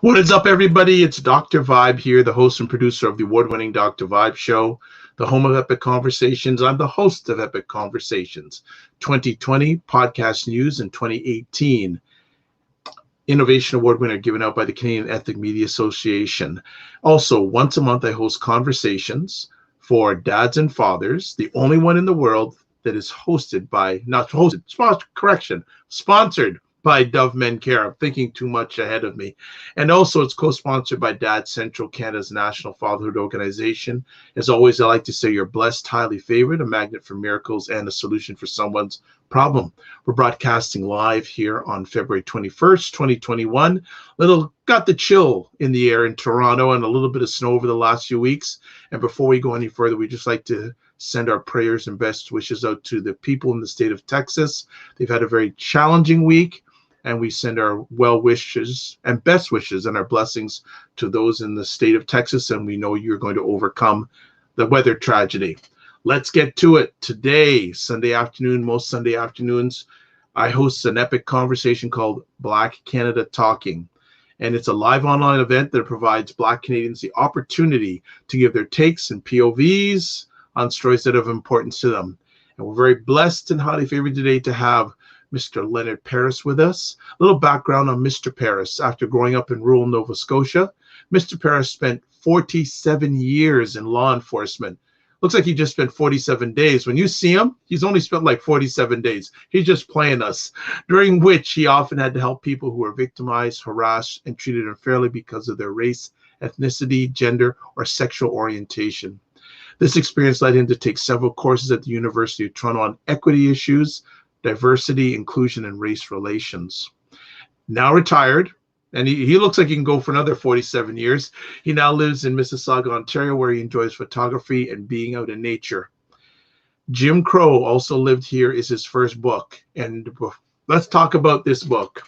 What is up, everybody? It's Dr. Vibe here, the host and producer of the award-winning Dr. Vibe Show, the home of Epic Conversations. I'm the host of Epic Conversations 2020 Podcast News and 2018 Innovation Award winner given out by the Canadian Ethnic Media Association. Also, once a month, I host conversations for dads and fathers, the only one in the world that is sponsored by Dove Men Care. I'm thinking too much ahead of me. And also it's co-sponsored by Dad Central, Canada's national fatherhood organization. As always, I like to say you're blessed, highly favored, a magnet for miracles, and a solution for someone's problem. We're broadcasting live here on February 21st, 2021. Got the chill in the air in Toronto and a little bit of snow over the last few weeks. And before we go any further, we just like to send our prayers and best wishes out to the people in the state of Texas. They've had a very challenging week. And we send our well wishes and best wishes and our blessings to those in the state of Texas. And we know you're going to overcome the weather tragedy. Let's get to it. Today, Sunday afternoon, most Sunday afternoons, I host an epic conversation called Black Canada Talking. And it's a live online event that provides Black Canadians the opportunity to give their takes and POVs on stories that have importance to them. And we're very blessed and highly favored today to have Mr. Leonard Paris with us. A little background on Mr. Paris. After growing up in rural Nova Scotia, Mr. Paris spent 47 years in law enforcement. Looks like he just spent 47 days. When you see him, he's only spent like 47 days. He's just playing us, during which he often had to help people who were victimized, harassed, and treated unfairly because of their race, ethnicity, gender, or sexual orientation. This experience led him to take several courses at the University of Toronto on equity issues, diversity, inclusion, and race relations. Now retired, and he looks like he can go for another 47 years. He now lives in Mississauga, Ontario, where he enjoys photography and being out in nature. Jim Crow also lived here is his first book. And let's talk about this book.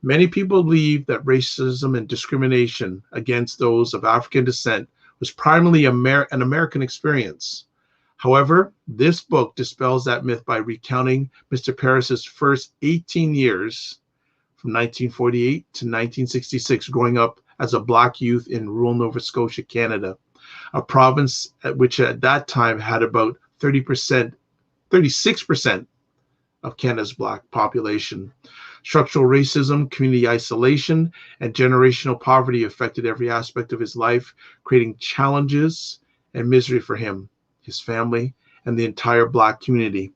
Many people believe that racism and discrimination against those of African descent was primarily an American experience. However, this book dispels that myth by recounting Mr. Paris's first 18 years from 1948 to 1966, growing up as a Black youth in rural Nova Scotia, Canada, a province which at that time had about 36% of Canada's Black population. Structural racism, community isolation, and generational poverty affected every aspect of his life, creating challenges and misery for him, his family, and the entire Black community,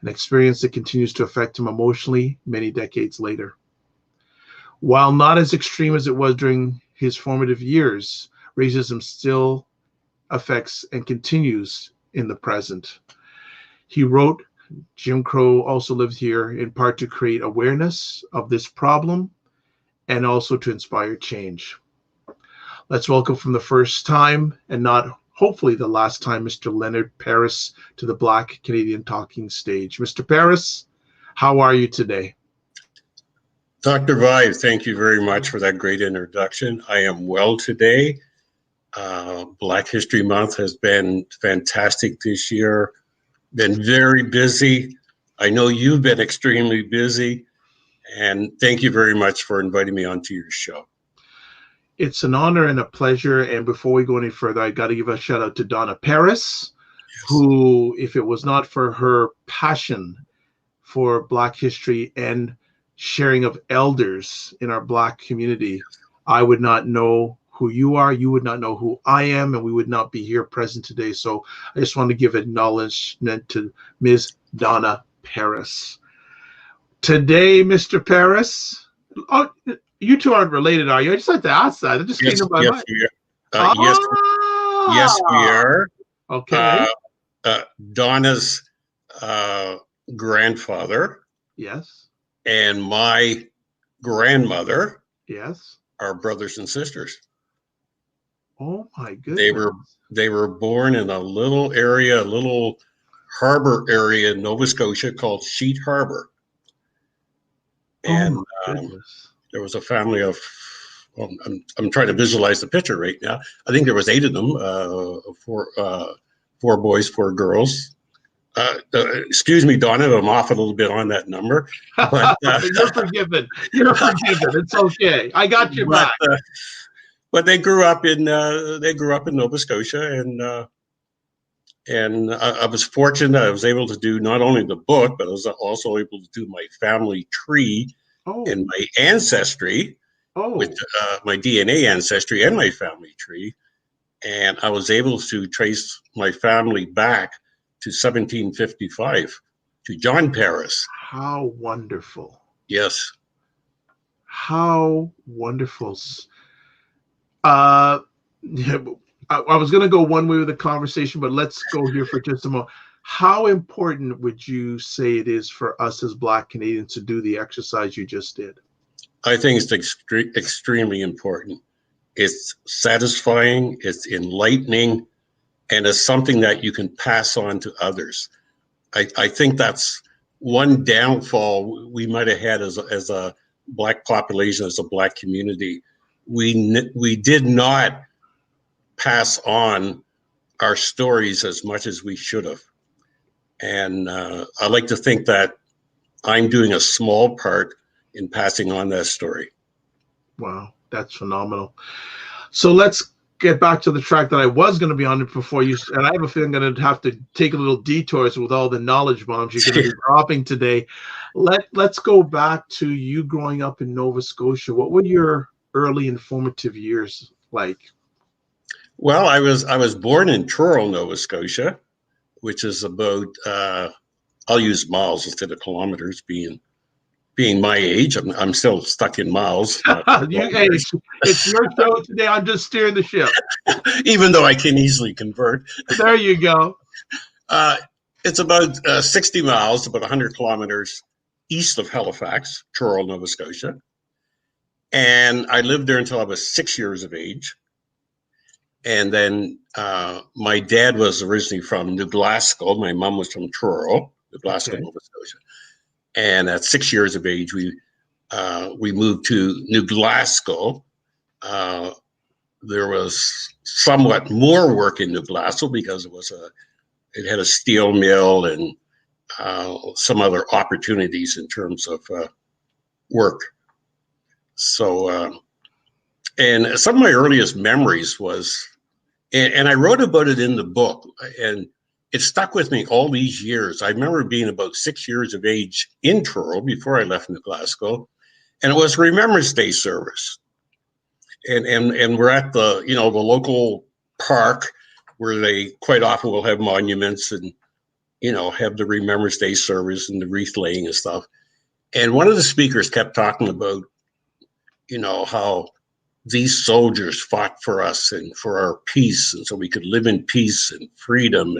an experience that continues to affect him emotionally many decades later. While not as extreme as it was during his formative years, racism still affects and continues in the present. He wrote, Jim Crow also lived here in part to create awareness of this problem and also to inspire change. Let's welcome from the first time and not hopefully the last time, Mr. Leonard Paris to the Black Canadian Talking stage. Mr. Paris, how are you today? Dr. Vibe, thank you very much for that great introduction. I am well today. Black History Month has been fantastic this year. Been very busy. I know you've been extremely busy, and thank you very much for inviting me onto your show. It's an honor and a pleasure. And before we go any further, I got to give a shout out to Donna Paris, who, if it was not for her passion for Black history and sharing of elders in our Black community, I would not know who you are, you would not know who I am, and we would not be here present today. So I just want to give acknowledgement to Ms. Donna Paris. Today, Mr. Paris, oh, you two aren't related, are you? I just like to ask that. It just came to my mind. Yes, we are. Okay. Donna's grandfather. Yes. And my grandmother. Yes. Are brothers and sisters. Oh my goodness. They were born in a little area, a little harbor area in Nova Scotia called Sheet Harbor. And there was a family of, well, I'm trying to visualize the picture right now. I think there was 8 of them, 4 boys, 4 girls. Excuse me, Donna, I'm off a little bit on that number. But, You're forgiven. You're forgiven. It's okay. I got you back. But they grew up in Nova Scotia, and I was fortunate. I was able to do not only the book, but I was also able to do my family tree and my ancestry with my DNA ancestry and my family tree, and I was able to trace my family back to 1755 to John Paris. How wonderful! Yes, how wonderful. I was going to go one way with the conversation, but let's go here for just a moment. How important would you say it is for us as Black Canadians to do the exercise you just did? I think it's extremely important. It's satisfying, it's enlightening, and it's something that you can pass on to others. I think that's one downfall we might have had as a Black population, as a Black community. We did not pass on our stories as much as we should have. And I like to think that I'm doing a small part in passing on that story. Wow, that's phenomenal. So let's get back to the track that I was going to be on before you, and I have a feeling I'm going to have to take a little detours with all the knowledge bombs you're going to be dropping today. Let's go back to you growing up in Nova Scotia. What were your early informative years like? Well, I was born in Truro, Nova Scotia, which is about I'll use miles instead of kilometers, being my age. I'm still stuck in miles. It's your show today. I'm just steering the ship. Even though I can easily convert. There you go. It's about 60 miles, about 100 kilometers east of Halifax, Truro, Nova Scotia. And I lived there until I was 6 years of age. And then my dad was originally from New Glasgow. My mom was from Truro, New Glasgow, Nova Scotia. And at 6 years of age, we moved to New Glasgow. There was somewhat more work in New Glasgow because it had a steel mill and some other opportunities in terms of work. So, and some of my earliest memories was, and I wrote about it in the book, and it stuck with me all these years. I remember being about 6 years of age in Truro before I left New Glasgow, and it was Remembrance Day service. And we're at the local park where they quite often will have monuments and, have the Remembrance Day service and the wreath laying and stuff. And one of the speakers kept talking about, how these soldiers fought for us and for our peace, and so we could live in peace and freedom.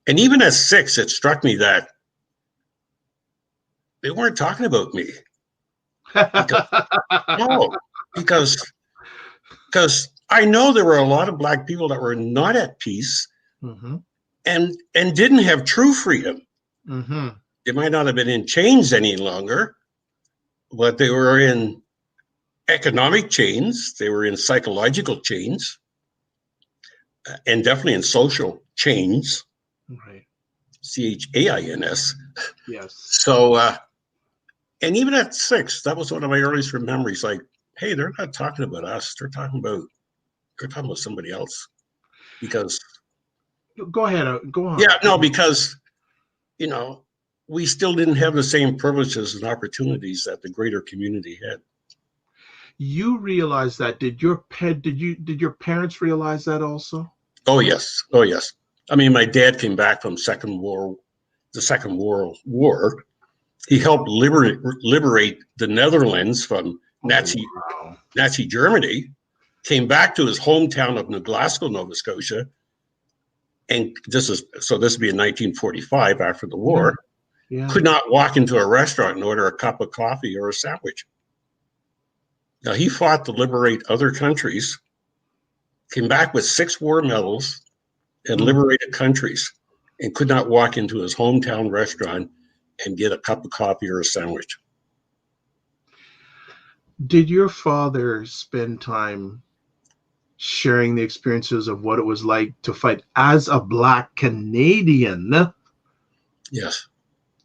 And even at 6, it struck me that they weren't talking about me. Because I know there were a lot of Black people that were not at peace and didn't have true freedom. They might not have been in chains any longer, but they were in economic chains, they were in psychological chains, and definitely in social chains. Right. CHAINS. Yes. So, and even at 6, that was one of my earliest memories. Like, hey, they're not talking about us. They're talking about somebody else. Because go ahead, go on. Yeah, no, because we still didn't have the same privileges and opportunities that the greater community had. You realize that? Did your parents realize that also? Oh yes. I mean, my dad came back from the Second World War. He helped liberate the Netherlands from Nazi Germany. Came back to his hometown of Glasgow, Nova Scotia, and this would be in 1945 after the war. Yeah. Could not walk into a restaurant and order a cup of coffee or a sandwich. Now, he fought to liberate other countries, came back with 6 war medals, and liberated countries, and could not walk into his hometown restaurant and get a cup of coffee or a sandwich. Did your father spend time sharing the experiences of what it was like to fight as a Black Canadian? Yes.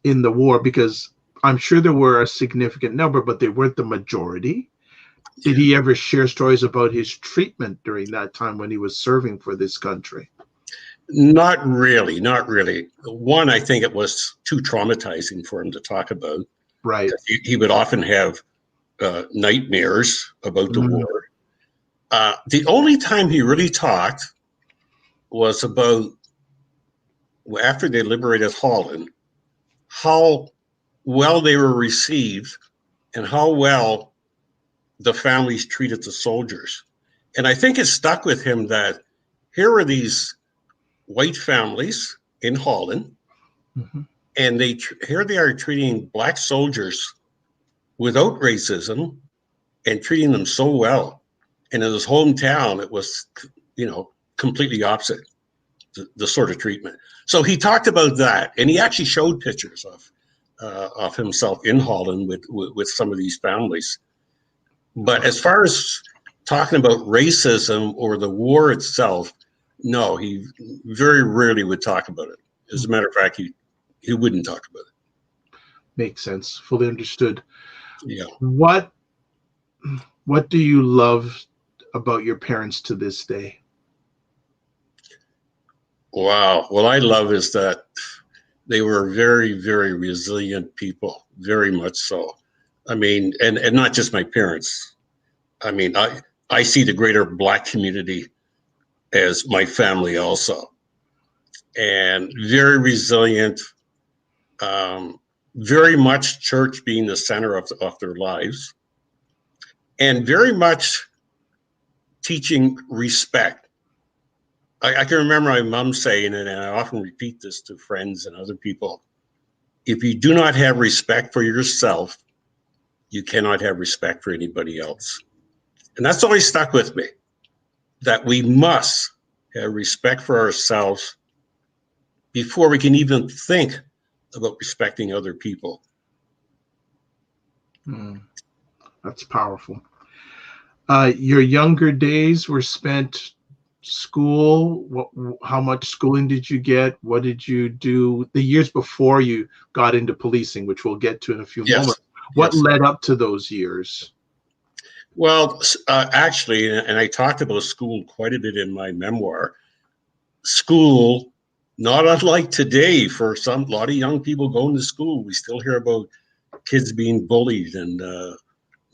In the war, because I'm sure there were a significant number, but they weren't the majority. Did he ever share stories about his treatment during that time when he was serving for this country? Not really. One, I think it was too traumatizing for him to talk about. Right. He would often have nightmares about the war. The only time he really talked was about after they liberated Holland, how well they were received and how well the families treated the soldiers. And I think it stuck with him that here were these white families in Holland, and here they are treating Black soldiers without racism and treating them so well. And in his hometown, it was, completely opposite, the sort of treatment. So he talked about that, and he actually showed pictures of himself in Holland with some of these families. But as far as talking about racism or the war itself, no, he very rarely would talk about it. As a matter of fact, he wouldn't talk about it. Makes sense. Fully understood. Yeah. What do you love about your parents to this day? Wow. What I love is that they were very, very resilient people, very much so. I mean, and not just my parents. I mean, I see the greater Black community as my family also. And very resilient, very much church being the center of their lives, and very much teaching respect. I can remember my mom saying it, and I often repeat this to friends and other people. If you do not have respect for yourself, you cannot have respect for anybody else. And that's always stuck with me, that we must have respect for ourselves before we can even think about respecting other people. That's powerful. Your younger days were spent school. How much schooling did you get? What did you do the years before you got into policing, which we'll get to in a few moments? What led up to those years? Well, actually, and I talked about school quite a bit in my memoir. School, not unlike today, for a lot of young people going to school, we still hear about kids being bullied and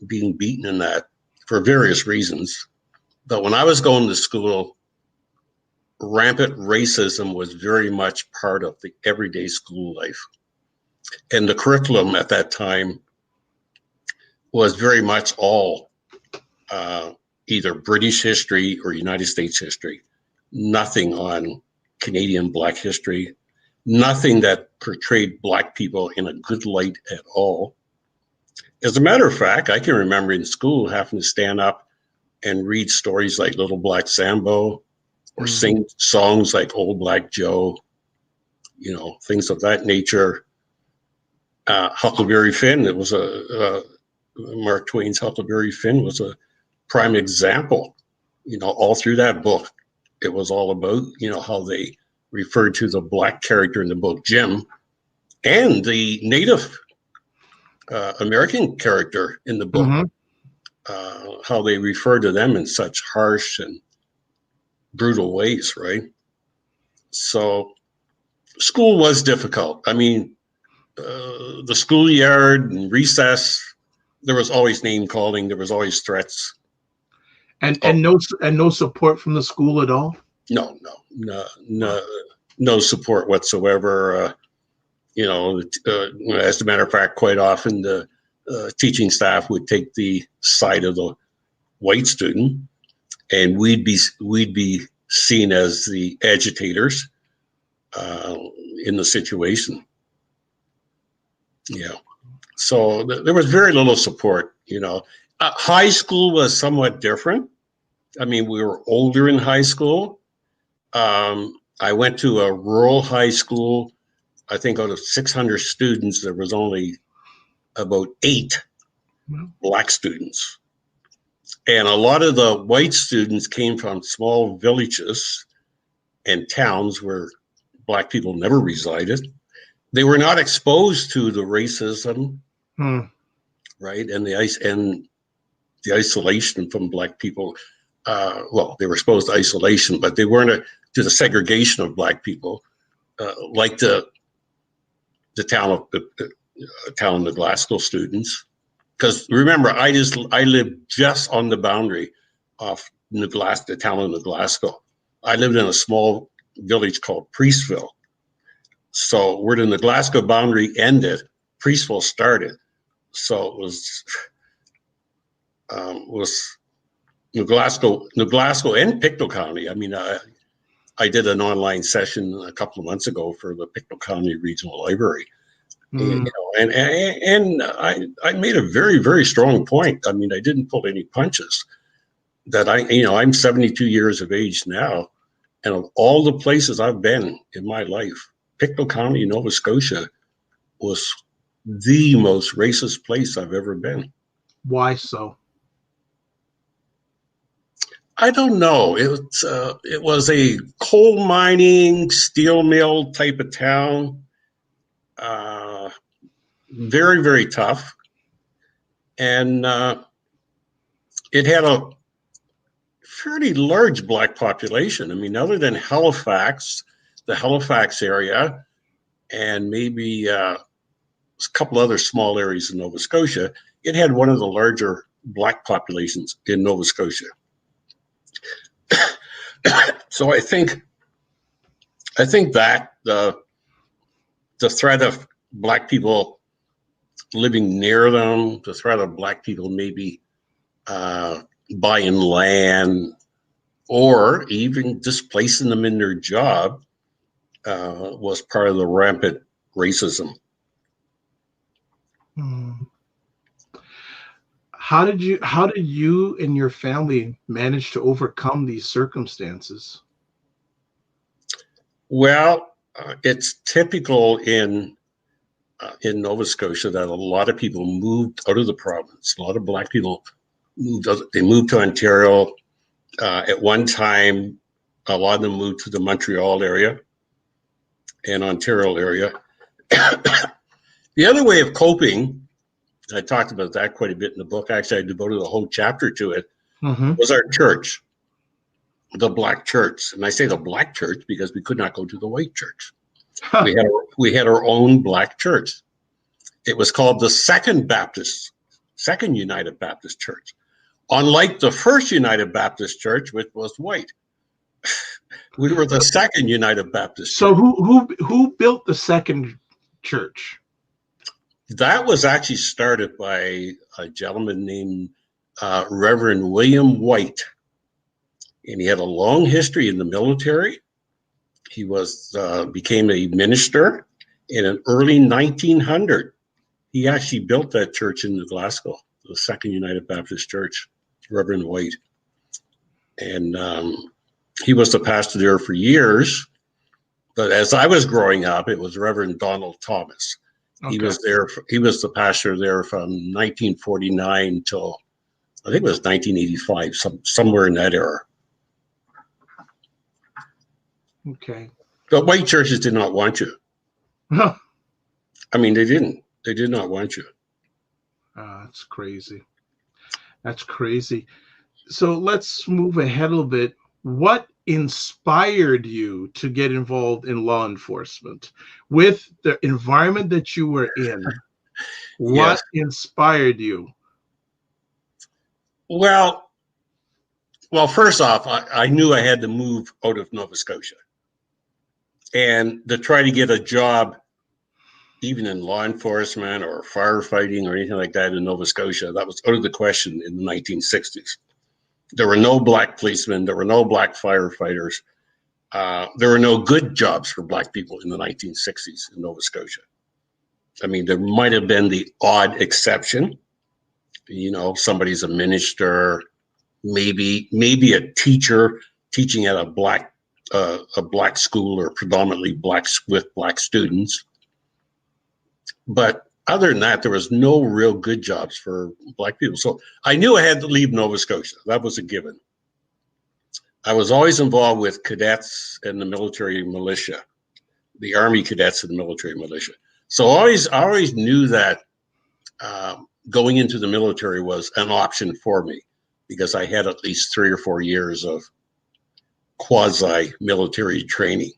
being beaten and that for various reasons. But when I was going to school, rampant racism was very much part of the everyday school life. And the curriculum at that time was very much all either British history or United States history. Nothing on Canadian Black history, nothing that portrayed Black people in a good light at all. As a matter of fact, I can remember in school having to stand up and read stories like Little Black Sambo or sing songs like Old Black Joe, things of that nature. Huckleberry Finn, it was Mark Twain's Huckleberry Finn was a prime example. All through that book, it was all about, how they referred to the black character in the book, Jim, and the Native American character in the book, how they refer to them in such harsh and brutal ways, right? So school was difficult. I mean, the schoolyard and recess, there was always name calling, there was always threats. And no support from the school at all? No support whatsoever. As a matter of fact, quite often the teaching staff would take the side of the white student, and we'd be seen as the agitators in the situation. Yeah. So there was very little support, High school was somewhat different. I mean, we were older in high school. I went to a rural high school. I think out of 600 students, there was only about 8 black students. And a lot of the white students came from small villages and towns where black people never resided. They were not exposed to the racism, right? And the isolation from black people. They were exposed to isolation, but they weren't to the segregation of black people, like the town of the Glasgow students. Because remember, I lived just on the boundary of the town of Glasgow. I lived in a small village called Priestville. So where the Glasgow boundary ended, Priestville started. So it was New Glasgow and Pictou County. I mean, I did an online session a couple of months ago for the Pictou County Regional Library. And I made a very, very strong point. I mean, I didn't pull any punches. That I'm 72 years of age now, and of all the places I've been in my life, Pictou County, Nova Scotia, was the most racist place I've ever been. Why so? I don't know. It was a coal mining, steel mill type of town. Very, very tough. And it had a fairly large black population. I mean, other than Halifax, the Halifax area, and maybe a couple other small areas in Nova Scotia, it had one of the larger black populations in Nova Scotia. So I think that the threat of black people living near them, the threat of black people maybe buying land or even displacing them in their job was part of the rampant racism. How did you and your family manage to overcome these circumstances? Well, it's typical in Nova Scotia that a lot of people moved out of the province. A lot of black people moved to Ontario. At one time, a lot of them moved to the Montreal area and Ontario area. The other way of coping, I talked about that quite a bit in the book. Actually, I devoted a whole chapter to it, was our church, the black church. And I say the black church because we could not go to the white church. We had our own black church. It was called the Second United Baptist Church. Unlike the First United Baptist Church, which was white. We were the Second United Baptist Church. So who built the second church? That was actually started by a gentleman named Reverend William White. And he had a long history in the military. He became a minister in an early 1900. He actually built that church in Glasgow, the Second United Baptist Church, Reverend White. And he was the pastor there for years. But as I was growing up, it was Reverend Donald Thomas. Okay. He was the pastor there from 1949 till I think it was 1985, somewhere in that era. Okay. But white churches did not want you. Huh. I mean, they didn't. They did not want you. That's crazy. That's crazy. So let's move ahead a little bit. What inspired you to get involved in law enforcement? With the environment that you were in, what inspired you? Well, first off, I knew I had to move out of Nova Scotia. And to try to get a job, even in law enforcement or firefighting or anything like that in Nova Scotia, that was out of the question in the 1960s. There were no black policemen. There were no black firefighters. There were no good jobs for black people in the 1960s in Nova Scotia. I mean, there might have been the odd exception. You know, somebody's a minister, maybe a teacher teaching at a black school or predominantly with black students. But other than that, there was no real good jobs for black people. So I knew I had to leave Nova Scotia. That was a given. I was always involved with cadets and the military militia, the Army cadets and the military militia. So I always knew that going into the military was an option for me because I had at least 3 or 4 years of quasi-military training.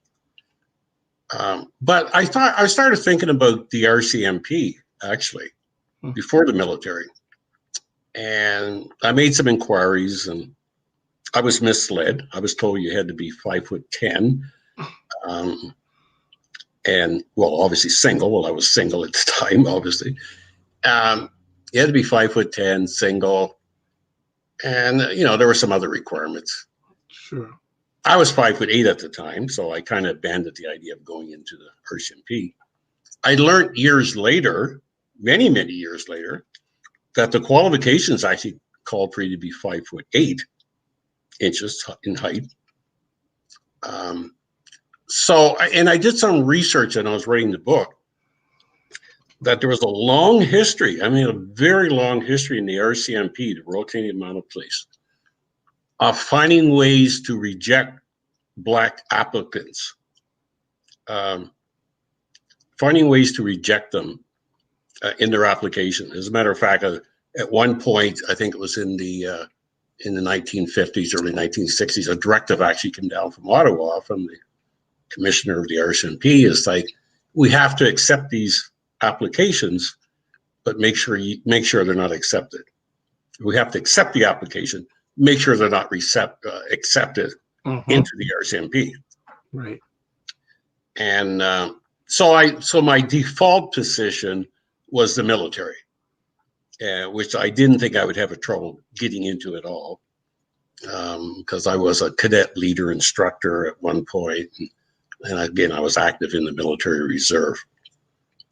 But I started thinking about the RCMP actually before the military, and I made some inquiries, and I was misled. I was told you had to be 5'10", and well, obviously single. Well, I was single at the time, obviously. You had to be 5'10", single, and you know there were some other requirements. Sure. I was 5'8" at the time, so I kind of abandoned the idea of going into the RCMP. I learned years later, many years later, that the qualifications actually called for you to be 5'8" in height. And I did some research, and I was writing the book, that there was a long history, I mean, a very long history in the RCMP, the Royal Canadian Mounted Police, of finding ways to reject black applicants, finding ways to reject them in their application. As a matter of fact, at one point, I think it was in the 1950s, early 1960s, a directive actually came down from Ottawa from the commissioner of the RCMP. It's like, we have to accept these applications, but make sure they're not accepted. We have to accept the application, make sure they're not accepted into the RCMP. Right. And so my default position was the military, which I didn't think I would have a trouble getting into at all, because I was a cadet leader instructor at one point, and again I was active in the military reserve.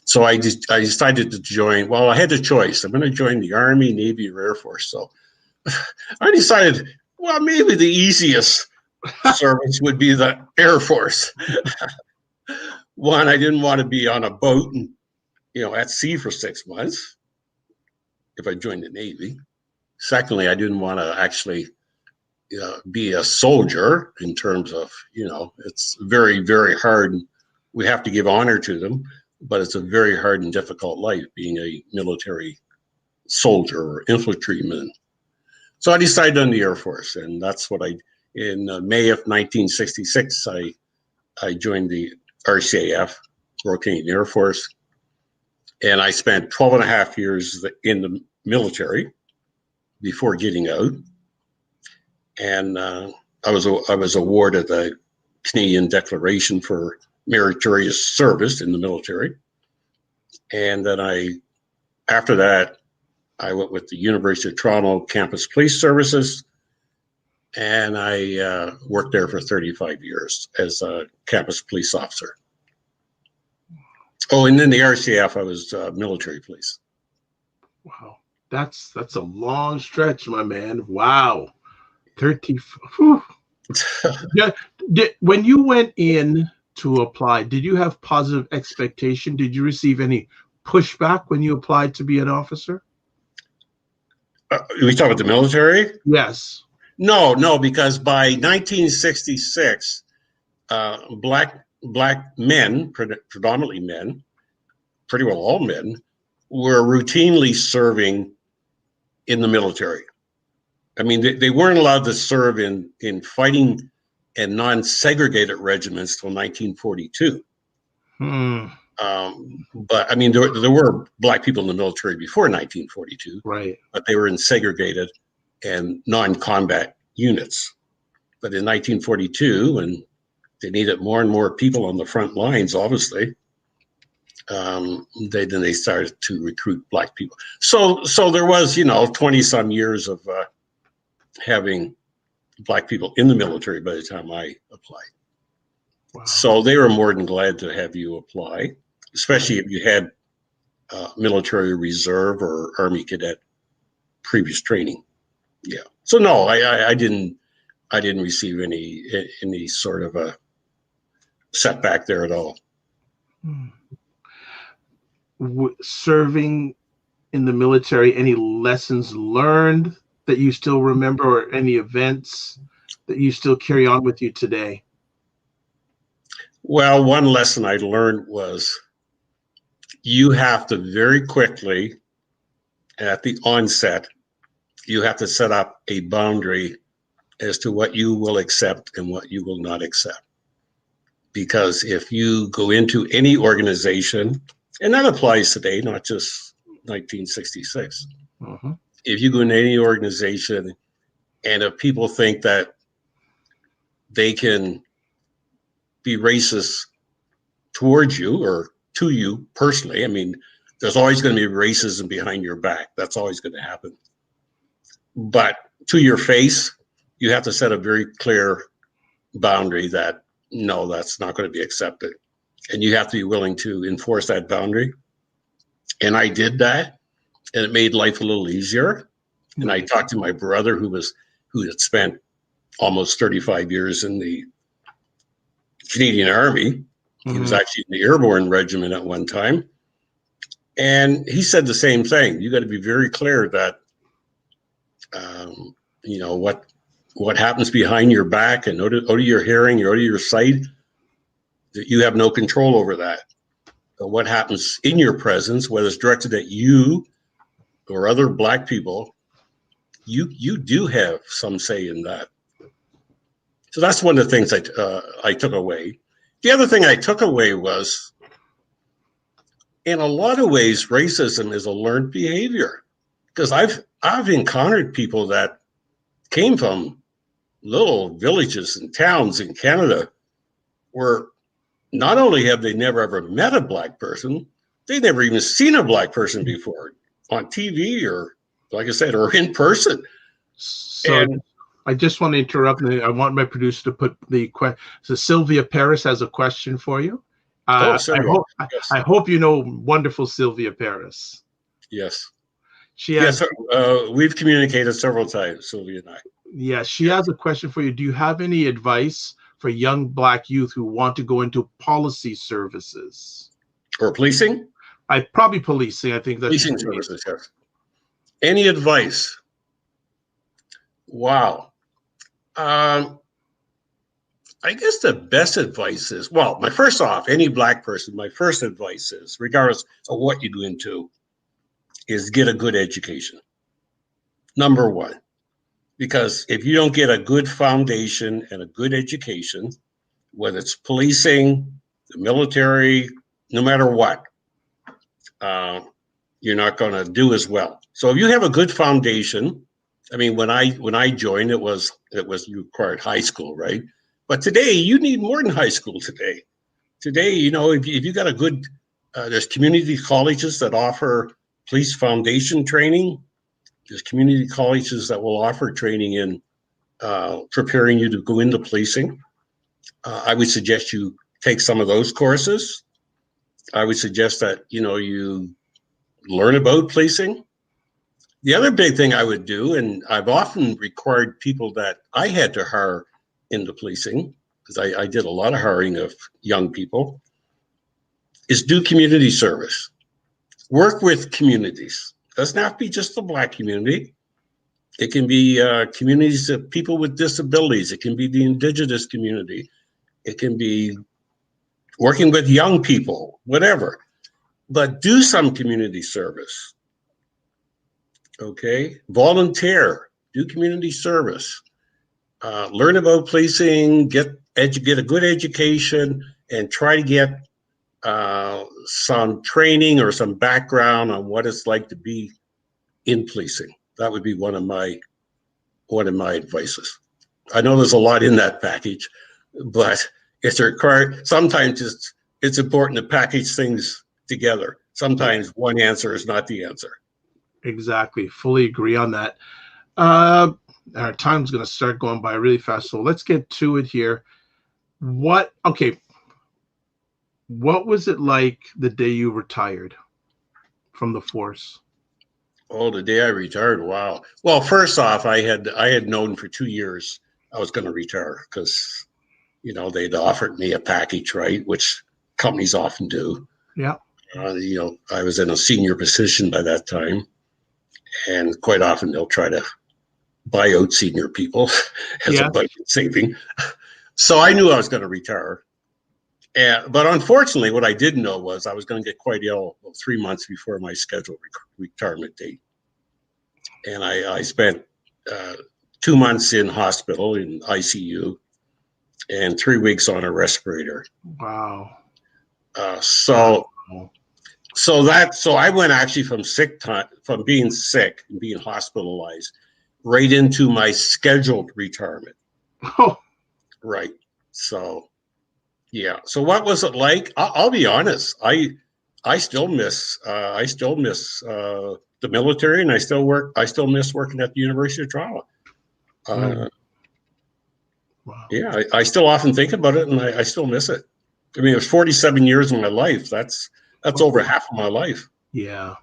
So I decided to join. Well, I had the choice. I'm going to join the Army, Navy, or Air Force. So I decided, well, maybe the easiest service would be the Air Force. One, I didn't want to be on a boat and, at sea for 6 months if I joined the Navy. Secondly, I didn't want to actually be a soldier in terms of, it's very, very hard. We have to give honor to them, but it's a very hard and difficult life being a military soldier or infantryman. So I decided on the Air Force, and that's what in May of 1966, I joined the RCAF, Royal Canadian Air Force, and I spent 12 and a half years in the military before getting out. And I was awarded the Canadian Declaration for Meritorious Service in the military. And then after that, I went with the University of Toronto Campus Police Services, and I worked there for 35 years as a campus police officer. Oh, and then the RCF, I was military police. Wow, that's a long stretch, my man. Wow, 30. Whew. Yeah. When you went in to apply, did you have positive expectation? Did you receive any pushback when you applied to be an officer? We talk about the military? Yes. No, because by 1966, black black men, predominantly men, pretty well all men, were routinely serving in the military. I mean, they weren't allowed to serve in fighting and non-segregated regiments till 1942. But I mean, there were black people in the military before 1942, right? But they were in segregated and non-combat units. But in 1942, when they needed more and more people on the front lines, obviously, they started to recruit black people. So there was, 20 some years of having black people in the military by the time I applied. Wow. So they were more than glad to have you apply, especially if you had military reserve or Army cadet previous training. Yeah. So no, I didn't receive any sort of a setback there at all. Serving in the military, any lessons learned that you still remember, or any events that you still carry on with you today? Well, one lesson I learned was you have to very quickly, at the onset, you have to set up a boundary as to what you will accept and what you will not accept. Because if you go into any organization, and that applies today, not just 1966. If you go into any organization and if people think that they can be racist towards you or to you personally, I mean, there's always going to be racism behind your back. That's always going to happen. But to your face, you have to set a very clear boundary that, no, that's not going to be accepted. And you have to be willing to enforce that boundary. And I did that, and it made life a little easier. And I talked to my brother who had spent almost 35 years in the Canadian Army. He was actually in the Airborne Regiment at one time. And he said the same thing. You got to be very clear that, what happens behind your back and out of your hearing, out of your sight, that you have no control over that. But what happens in your presence, whether it's directed at you or other black people, you do have some say in that. So that's one of the things I took away. The other thing I took away was, in a lot of ways, racism is a learned behavior. Because I've encountered people that came from little villages and towns in Canada where not only have they never ever met a black person, they never even seen a black person before on TV or, like I said, or in person. So I just want to interrupt. I want my producer to put the question. So Sylvia Paris has a question for you. I hope you know wonderful Sylvia Paris. Yes. She has. Yes, we've communicated several times, Sylvia and I. Yes, she has a question for you. Do you have any advice for young black youth who want to go into policy services or policing? Probably policing. I think that's policing services. Yes. Any advice? Wow. I guess the best advice is, well, any black person, my first advice is, regardless of what you go into, is get a good education. Number one, because if you don't get a good foundation and a good education, whether it's policing, the military, no matter what, you're not going to do as well. So if you have a good foundation, I mean, when I joined, it was you required high school, right? But today you need more than high school today. Today, if you got a good, there's community colleges that offer police foundation training. There's community colleges that will offer training in preparing you to go into policing. I would suggest you take some of those courses. I would suggest that, you learn about policing. The other big thing I would do, and I've often required people that I had to hire into policing, because I did a lot of hiring of young people, is do community service. Work with communities. Doesn't have to be just the black community. It can be communities of people with disabilities. It can be the indigenous community. It can be working with young people, whatever. But do some community service. Okay, volunteer, do community service, learn about policing, get a good education, and try to get some training or some background on what it's like to be in policing. That would be one of my advices. I know there's a lot in that package, but it's required. Sometimes it's important to package things together. Sometimes one answer is not the answer. Exactly. Fully agree on that. Our time's going to start going by really fast, so let's get to it here. What was it like the day you retired from the force? Oh, the day I retired, wow. Well, first off, I had known for 2 years I was going to retire because, they'd offered me a package, right, which companies often do. Yeah. I was in a senior position by that time, and quite often they'll try to buy out senior people as a budget saving. So I knew I was going to retire. But unfortunately, what I didn't know was I was going to get quite ill 3 months before my scheduled retirement date. And I spent 2 months in hospital in ICU and 3 weeks on a respirator. Wow. So I went actually from being sick and being hospitalized right into my scheduled retirement. Oh. Right. So, yeah. So what was it like? I'll be honest. I still miss the military, and I still miss working at the University of Toronto. Wow. Yeah, I still often think about it, and I still miss it. I mean, it was 47 years of my life. That's over half of my life. Yeah.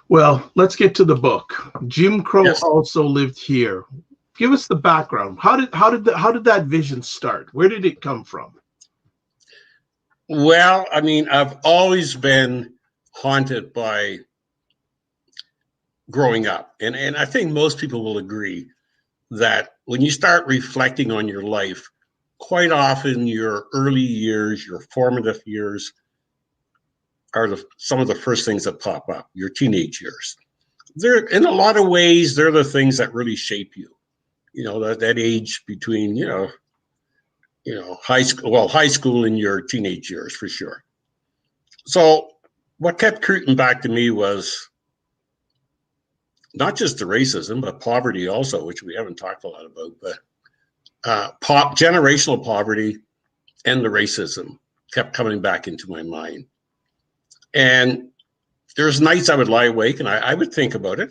Well, let's get to the book. Jim Crow also lived here. Give us the background. How did that vision start? Where did it come from? Well, I mean, I've always been haunted by growing up, and I think most people will agree that when you start reflecting on your life, quite often your early years, your formative years, are some of the first things that pop up. Your teenage years. They're, in a lot of ways, they're the things that really shape you. That age between high school and your teenage years, for sure. So what kept creeping back to me was not just the racism, but poverty also, which we haven't talked a lot about, but generational poverty and the racism kept coming back into my mind. And there's nights I would lie awake and I would think about it.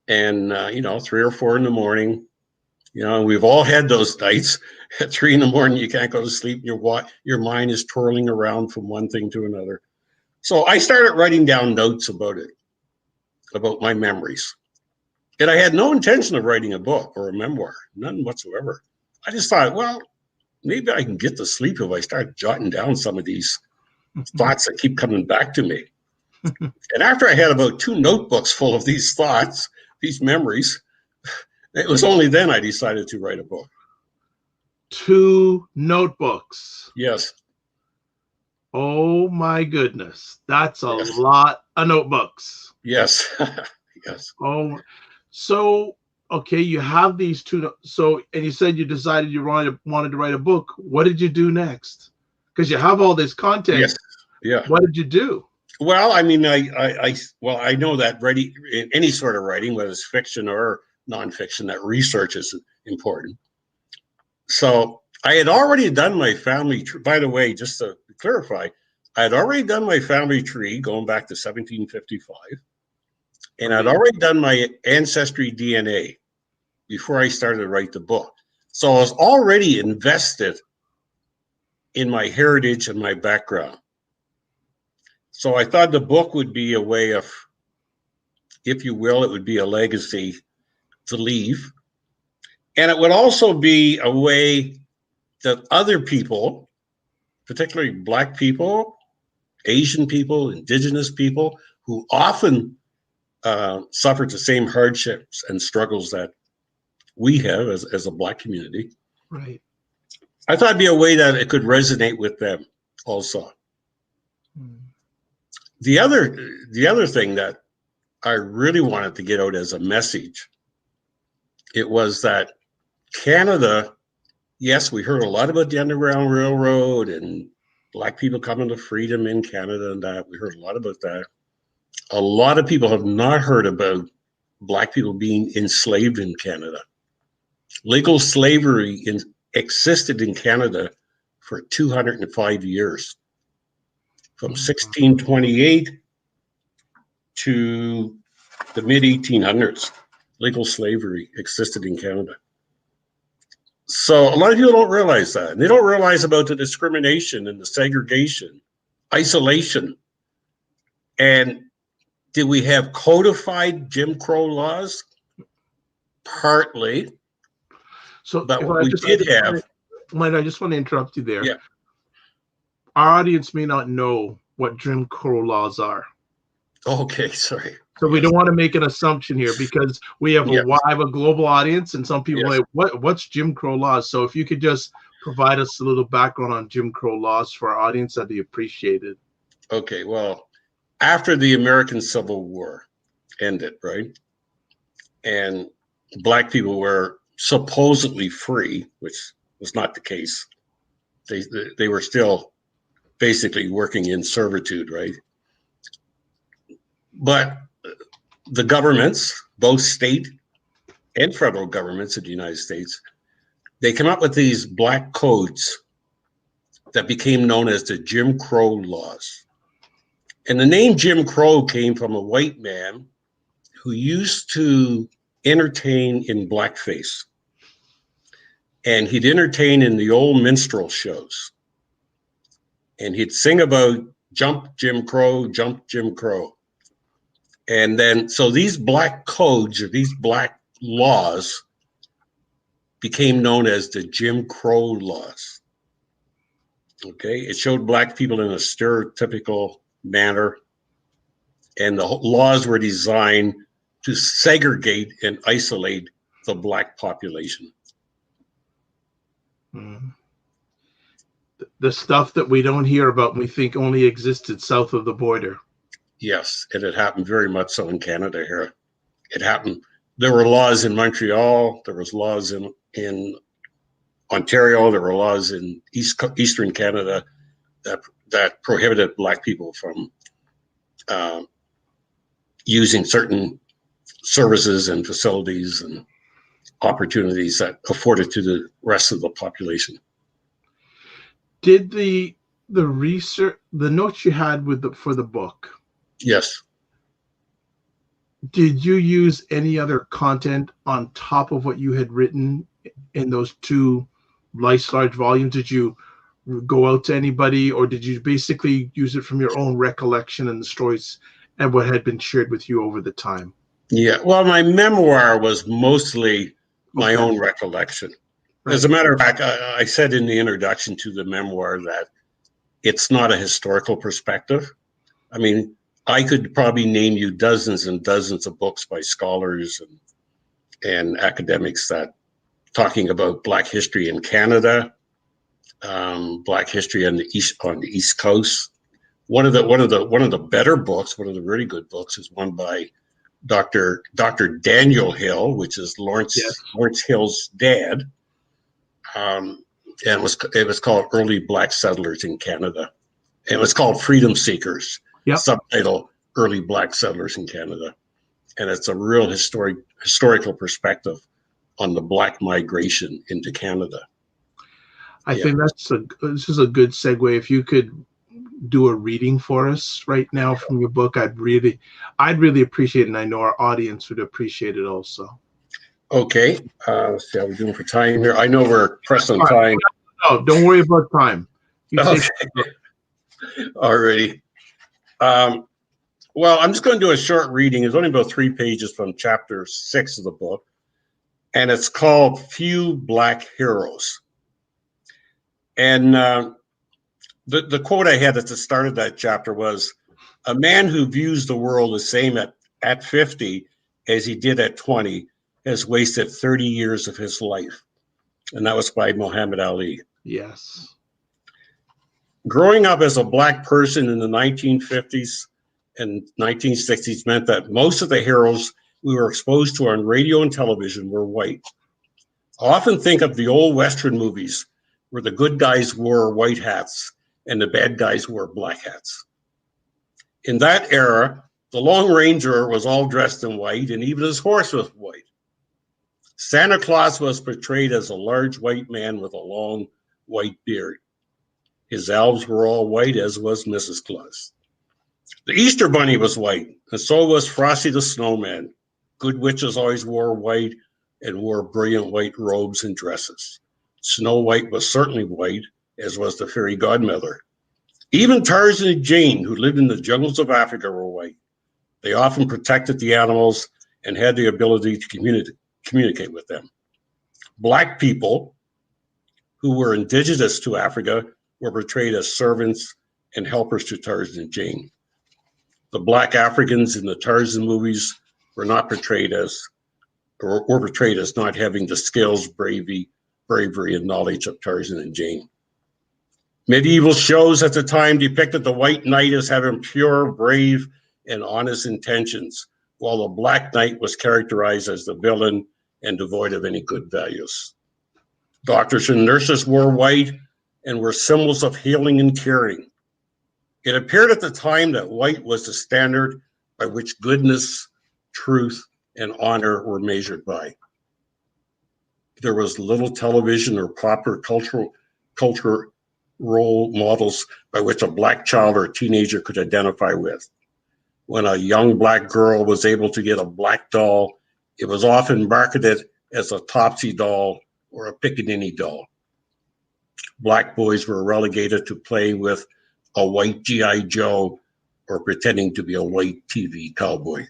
And, 3 or 4 in the morning, we've all had those nights. At 3 in the morning, you can't go to sleep. Your mind is twirling around from one thing to another. So I started writing down notes about it, about my memories. And I had no intention of writing a book or a memoir, none whatsoever. I just thought, well, maybe I can get to sleep if I start jotting down some of these thoughts that keep coming back to me. And after I had about 2 notebooks full of these thoughts, these memories, it was only then I decided to write a book. 2 notebooks. Yes. Oh my goodness. That's a lot of notebooks. Yes. Yes. Oh, so, okay, you have these 2. So, and you said you decided you wanted to write a book. What did you do next? Because you have all this content. Yes. Yeah. What did you do? Well, I mean, I know that writing, any sort of writing, whether it's fiction or nonfiction, that research is important. So I had already done my family tree. By the way, just to clarify, I had already done my family tree going back to 1755. And I'd already done my ancestry DNA before I started to write the book. So I was already invested in my heritage and my background. So I thought the book would be a way of, if you will, it would be a legacy to leave. And it would also be a way that other people, particularly Black people, Asian people, Indigenous people, who often suffered the same hardships and struggles that we have as a Black community. Right. I thought it'd be a way that it could resonate with them also. The other thing that I really wanted to get out as a message, it was that Canada, yes, we heard a lot about the Underground Railroad and Black people coming to freedom in Canada and that. We heard a lot about that. A lot of people have not heard about Black people being enslaved in Canada. Legal slavery existed in Canada for 205 years. From 1628 to the mid-1800s, legal slavery existed in Canada. So a lot of people don't realize that. And they don't realize about the discrimination and the segregation, isolation. And did we have codified Jim Crow laws? Partly. So but what we did have... Mike, I just want to interrupt you there. Yeah. Our audience may not know what Jim Crow laws are. Okay, sorry. So we don't want to make an assumption here because we have a global audience and some people are like, what's Jim Crow laws? So if you could just provide us a little background on Jim Crow laws for our audience, that'd be appreciated. Okay, well, after the American Civil War ended, right? And Black people were supposedly free, which was not the case. They were still basically working in servitude, right? But the governments, both state and federal governments of the United States, they came up with these black codes that became known as the Jim Crow laws. And the name Jim Crow came from a white man who used to entertain in blackface. And he'd entertain in the old minstrel shows. And he'd sing about jump Jim Crow, jump Jim Crow. And then, so these black codes or these black laws became known as the Jim Crow laws. Okay, it showed Black people in a stereotypical manner. And the laws were designed to segregate and isolate the Black population. The stuff that we don't hear about, we think only existed south of the border. Yes, and it happened very much so in Canada here. It happened. There were laws in Montreal. There was laws in Ontario. There were laws in Eastern Canada that prohibited Black people from using certain services and facilities and opportunities that afforded to the rest of the population. Did the research, the notes you had for the book? Yes. Did you use any other content on top of what you had written in those two large volumes? Did you go out to anybody, or did you basically use it from your own recollection and the stories and what had been shared with you over the time? Yeah, well, my memoir was mostly my own recollection. Right. As a matter of fact, I said in the introduction to the memoir that it's not a historical perspective. I mean, I could probably name you dozens and dozens of books by scholars and academics that talking about Black history in Canada, Black history on the East Coast. One of the better books, one of the really good books, is one by Dr. Daniel Hill, which is Lawrence Hill's dad. And it was called Early Black Settlers in Canada. And it was called Freedom Seekers. Yep. Subtitle Early Black Settlers in Canada. And it's a real historical perspective on the Black migration into Canada. I think this is a good segue. If you could do a reading for us right now from your book, I'd really appreciate it, and I know our audience would appreciate it also. Okay, let's see how we're doing for time here. I know we're pressed on time. No, don't worry about time. Okay. Alrighty. Well, I'm just going to do a short reading. It's only about 3 pages from chapter 6 of the book, and it's called Few Black Heroes. And the quote I had at the start of that chapter was, "A man who views the world the same at 50 as he did at 20 has wasted 30 years of his life." And that was by Muhammad Ali. Yes. Growing up as a Black person in the 1950s and 1960s meant that most of the heroes we were exposed to on radio and television were white. I often think of the old Western movies where the good guys wore white hats and the bad guys wore black hats. In that era, the Lone Ranger was all dressed in white, and even his horse was white. Santa Claus was portrayed as a large white man with a long white beard. His elves were all white, as was Mrs. Claus. The Easter Bunny was white, and so was Frosty the Snowman. Good witches always wore white and wore brilliant white robes and dresses. Snow White was certainly white, as was the fairy godmother. Even Tarzan and Jane, who lived in the jungles of Africa, were white. They often protected the animals and had the ability to communicate with them. Black people, who were indigenous to Africa, were portrayed as servants and helpers to Tarzan and Jane. The Black Africans in the Tarzan movies were portrayed as not having the skills, bravery, and knowledge of Tarzan and Jane. Medieval shows at the time depicted the white knight as having pure, brave, and honest intentions, while the Black Knight was characterized as the villain and devoid of any good values. Doctors and nurses wore white and were symbols of healing and caring. It appeared at the time that white was the standard by which goodness, truth, and honor were measured by. There was little television or proper cultural role models by which a Black child or teenager could identify with. When a young Black girl was able to get a Black doll, it was often marketed as a Topsy doll or a Pickaninny doll. Black boys were relegated to play with a white G.I. Joe or pretending to be a white TV cowboy.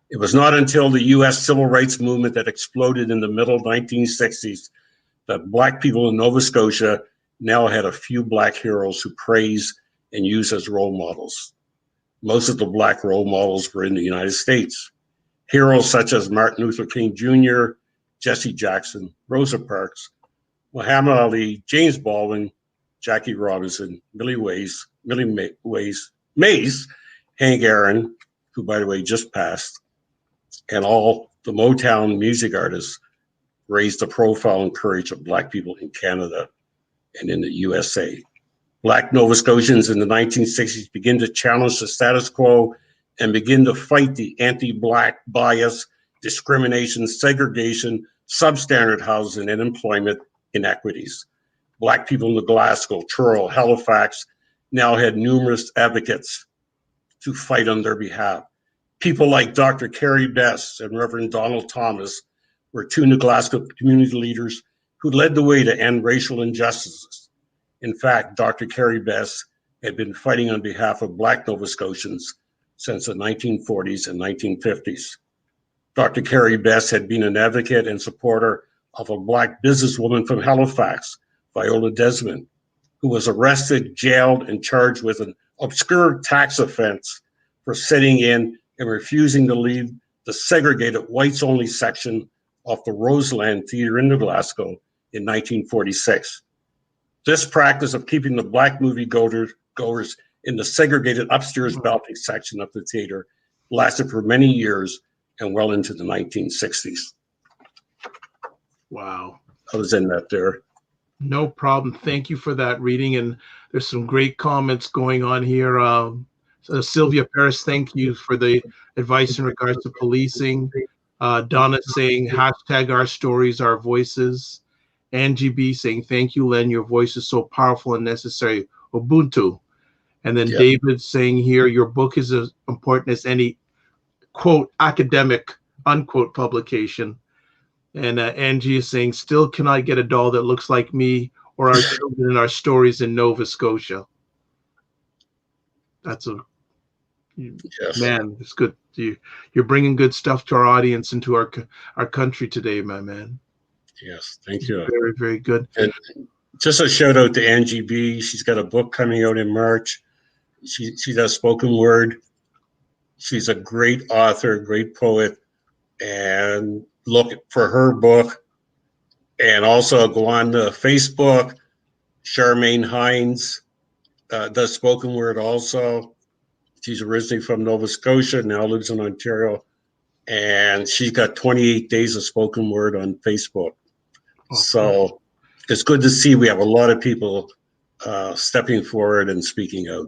It was not until the U.S. civil rights movement that exploded in the middle 1960s that Black people in Nova Scotia now had a few Black heroes who praise and use as role models. Most of the Black role models were in the United States. Heroes such as Martin Luther King Jr., Jesse Jackson, Rosa Parks, Muhammad Ali, James Baldwin, Jackie Robinson, Millie Mays, Hank Aaron, who by the way just passed, and all the Motown music artists raised the profile and courage of Black people in Canada and in the USA. Black Nova Scotians in the 1960s began to challenge the status quo and begin to fight the anti-Black bias, discrimination, segregation, substandard housing, and employment inequities. Black people in the Glasgow, Truro, Halifax now had numerous advocates to fight on their behalf. People like Dr. Carrie Bess and Reverend Donald Thomas were two New Glasgow community leaders who led the way to end racial injustices. In fact, Dr. Carrie Bess had been fighting on behalf of Black Nova Scotians since the 1940s and 1950s. Dr. Carrie Bess had been an advocate and supporter of a Black businesswoman from Halifax, Viola Desmond, who was arrested, jailed, and charged with an obscure tax offense for sitting in and refusing to leave the segregated whites-only section of the Roseland Theatre in New Glasgow in 1946. This practice of keeping the Black moviegoers in the segregated upstairs balcony section of the theater lasted for many years and well into the 1960s. Wow. I was in that there. No problem. Thank you for that reading. And there's some great comments going on here. Sylvia Paris, thank you for the advice in regards to policing. Donna saying, hashtag our stories, our voices. Angie B saying, thank you, Len. Your voice is so powerful and necessary. Ubuntu. And then David saying here, your book is as important as any, quote, academic, unquote, publication. And Angie is saying, still can I get a doll that looks like me or our children in our stories in Nova Scotia? That's a, man, it's good. You're bringing good stuff to our audience and to our country today, my man. Yes, thank you. Very, very good. And just a shout out to Angie B. She's got a book coming out in March. She does spoken word. She's a great author, great poet. And look for her book. And also go on to Facebook. Charmaine Hines does spoken word also. She's originally from Nova Scotia, now lives in Ontario. And she's got 28 days of spoken word on Facebook. So it's good to see we have a lot of people stepping forward and speaking out.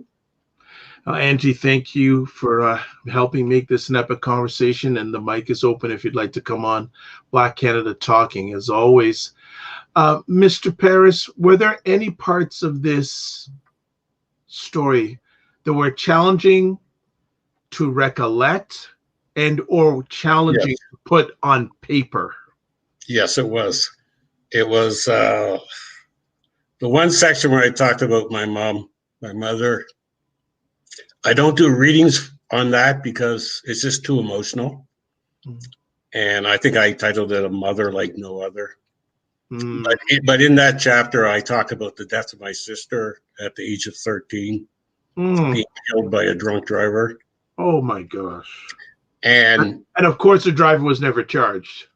Angie, thank you for helping make this an epic conversation, and the mic is open if you'd like to come on Black Canada Talking, as always. Mr. Paris, were there any parts of this story that were challenging to recollect and or challenging to put on paper? Yes, it was. It was the one section where I talked about my mom, my mother. I don't do readings on that because it's just too emotional. And I think I titled it A Mother Like No Other. But in that chapter, I talk about the death of my sister at the age of 13, being killed by a drunk driver. Oh my gosh. And of course the driver was never charged.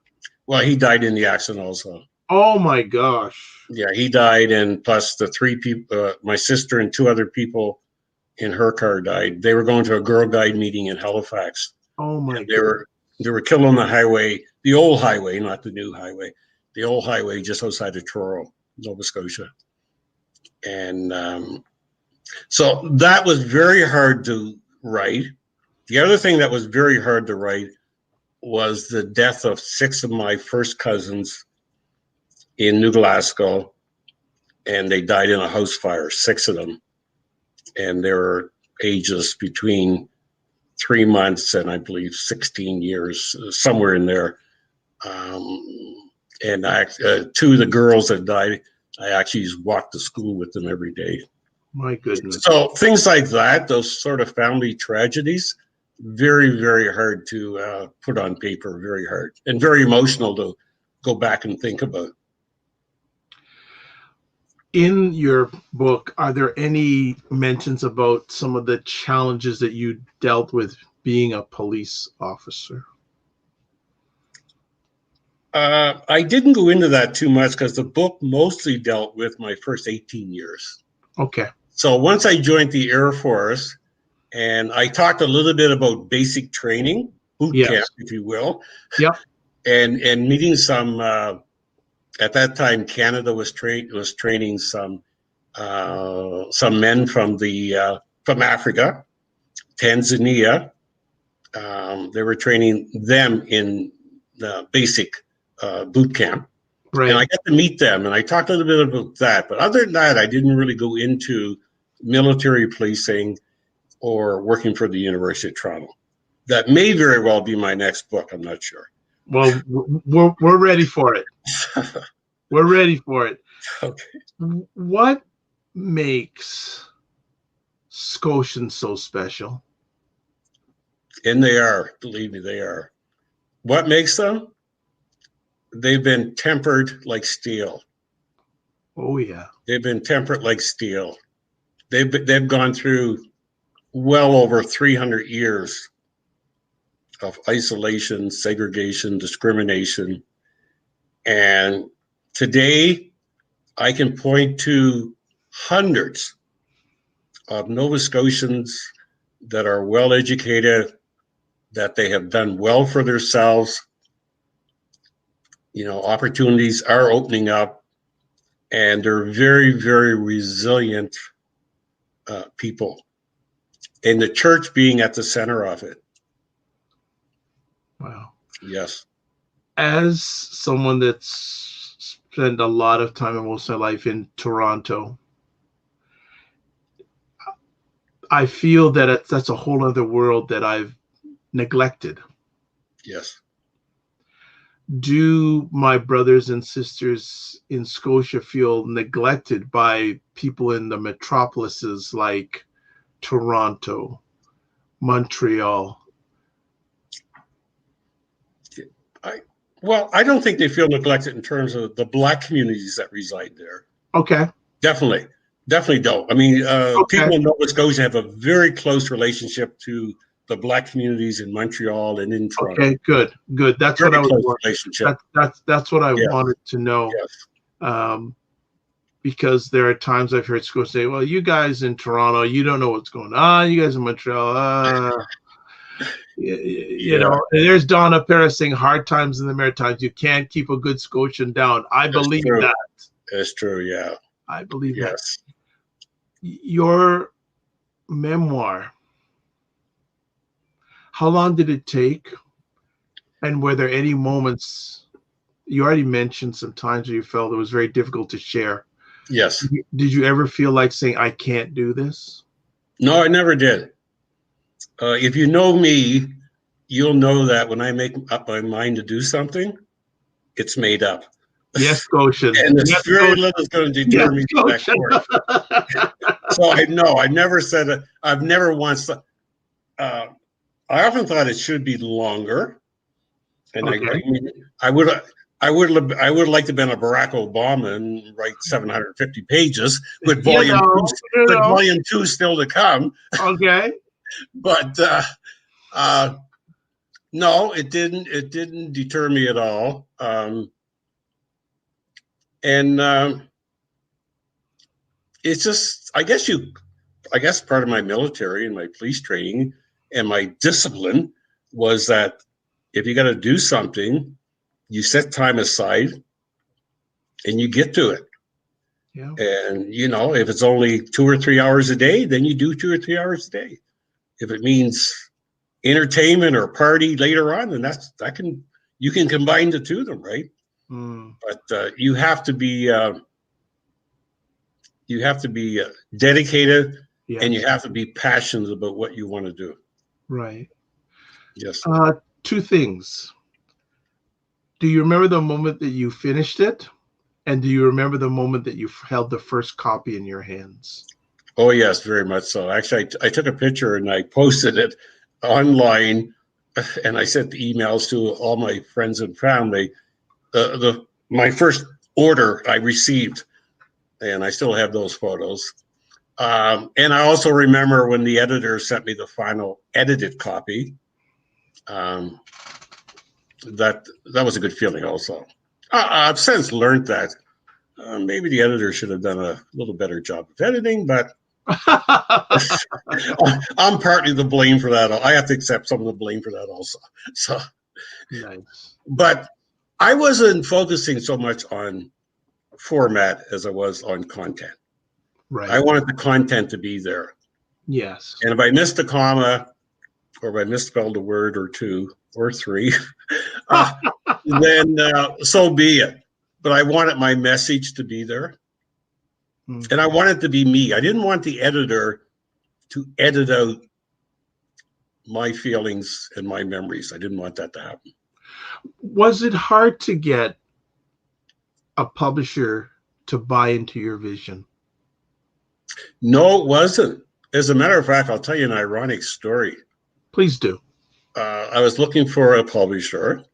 Well, he died in the accident also. Oh my gosh. Yeah, he died, and plus the three people, my sister and two other people in her car died. They were going to a Girl Guide meeting in Halifax. Oh my God. They were killed on the highway, the old highway, not the new highway, the old highway just outside of Truro, Nova Scotia. And so that was very hard to write. The other thing that was very hard to write was the death of 6 of my first cousins in New Glasgow, and they died in a house fire, 6 of them. And they were ages between 3 months and I believe 16 years, somewhere in there. And 2 of the girls that died, I actually walked to school with them every day. My goodness. So things like that, those sort of family tragedies, very, very hard to put on paper, very hard, and very emotional to go back and think about. In your book, are there any mentions about some of the challenges that you dealt with being a police officer? I didn't go into that too much because the book mostly dealt with my first 18 years. Okay. So once I joined the Air Force, and I talked a little bit about basic training, boot camp, if you will. Yeah. And meeting some, at that time, Canada was training some men from from Africa, Tanzania. They were training them in the basic boot camp. Right. And I got to meet them, and I talked a little bit about that. But other than that, I didn't really go into military policing or working for the University of Toronto. That may very well be my next book. I'm not sure. Well, we're ready for it. We're ready for it. Okay. What makes Scotians so special? And they are, believe me, they are. What makes them? They've been tempered like steel. Oh, yeah. They've been tempered like steel. They've gone through well over 300 years of isolation, segregation, discrimination. And today, I can point to hundreds of Nova Scotians that are well educated, that they have done well for themselves. You know, opportunities are opening up, and they're very, very resilient people. And the church being at the center of it. Wow. Yes. As someone that's spent a lot of time in most of my life in Toronto, I feel that that's a whole other world that I've neglected. Yes. Do my brothers and sisters in Scotia feel neglected by people in the metropolises like Toronto, Montreal? Well, I don't think they feel neglected in terms of the Black communities that reside there. Okay. Definitely don't. I mean, people in Nova Scotia have a very close relationship to the Black communities in Montreal and in Toronto. Okay, good. That's Very what I was close wondering. relationship. That's what I Yes. wanted to know. Yes. Because there are times I've heard schools say, "Well, you guys in Toronto, you don't know what's going on. You guys in Montreal, you know." And there's Donna Paris saying, "Hard times in the Maritimes. You can't keep a good Scotian down." I believe that. That's true. Yeah. I believe that. Yes. Your memoir. How long did it take? And were there any moments? You already mentioned some times where you felt it was very difficult to share. Yes. Did you ever feel like saying, "I can't do this"? No, I never did. If you know me, you'll know that when I make up my mind to do something, it's made up. Yes, Scotian. And it's very little is going to deter me from that course. So I never said it. I've never once. I often thought it should be longer, and I would like to have been a Barack Obama and write 750 pages with volume two still to come. Okay. But no, it didn't deter me at all. It's just, I guess part of my military and my police training and my discipline was that if you got to do something, you set time aside and you get to it. Yeah. And, if it's only 2 or 3 hours a day, then you do 2 or 3 hours a day. If it means entertainment or party later on, then you can combine the two of them, right? But you have to be dedicated, and you have to be passionate about what you want to do. Right. Yes. 2 things. Do you remember the moment that you finished it? And do you remember the moment that you held the first copy in your hands? Oh, yes, very much so. Actually, I took a picture and I posted it online, and I sent emails to all my friends and family. My first order I received, and I still have those photos. And I also remember when the editor sent me the final edited copy. That was a good feeling also. I've since learned that maybe the editor should have done a little better job of editing, but I'm partly to blame for that. I have to accept some of the blame for that also. So, nice. But I wasn't focusing so much on format as I was on content. Right. I wanted the content to be there. Yes. And if I missed a comma, or if I misspelled a word or 2 or 3, then so be it. But I wanted my message to be there. And I wanted it to be me. I didn't want the editor to edit out my feelings and my memories. I didn't want that to happen. Was it hard to get a publisher to buy into your vision? No, it wasn't. As a matter of fact, I'll tell you an ironic story. Please do. I was looking for a publisher,